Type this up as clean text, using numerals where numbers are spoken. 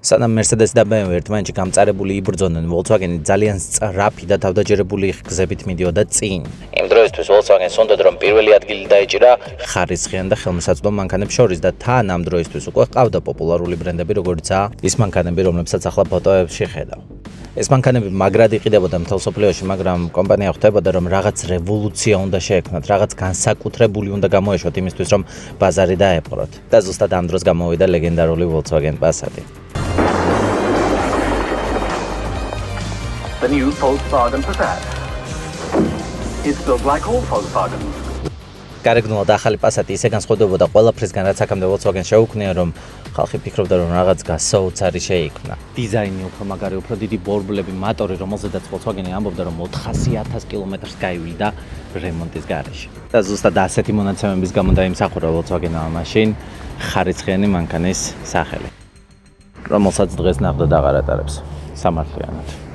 სანამ Mercedes და BMW ერთმანეთში გამწარებული იბრძოდნენ, Volkswagen-ი ძალიან სწრაფი და თავდაჯერებული გზებით მიდიოდა წინ. იმ დროისთვის Volkswagen-ს უნდოდა რომ პირველი ადგილი დაეჭირა ხარისხიან და ხელმისაწვდომ მანქანებს შორის და თან ამ დროისთვის უკვე ყავდა პოპულარული ბრენდები, როგორიცაა ის მანქანები, რომლებსაც ახლა ფოტოებში ხედავ. ეს მანქანები მაგრად იყიდებოდა მთელ სოფლიოში, მაგრამ კომპანია ხვდებოდა რომ რაღაც რევოლუცია უნდა შეექმნათ, რაღაც განსაკუთრებული უნდა გამოეშვათ იმისთვის, რომ ბაზარი დაეპყროთ. და ზუსტად ამ დროს გამოვიდა ლეგენდარული Volkswagen Passat. The new Volkswagen Passat. It's built like all Volkswagens. გარეგნულად ახალი Passat ისე განსხვავდებოდა ყველაფრისგან, რაც აქამდე Volkswagen შეუქმნია, რომ ხალხი ფიქრობდა, რომ რაღაც გასაოცარი შეიქმნა. დიზაინი უფრო მაგარი, უფრო დიდი ბორბლები, მოტორი, რომელზედაც Volkswagen-ი ამბობდა, რომ 400,000 კილომეტრს გაივიდა რემონტის გარეშე. და ზუსტად ასეთი მონაცემების გამო დაიმსახურა Volkswagen-მა მაშინ ხარისხიანი მანქანის სახელი, რომელსაც დღეს ნახდოდ აღარ ატარებს სამართლიანად.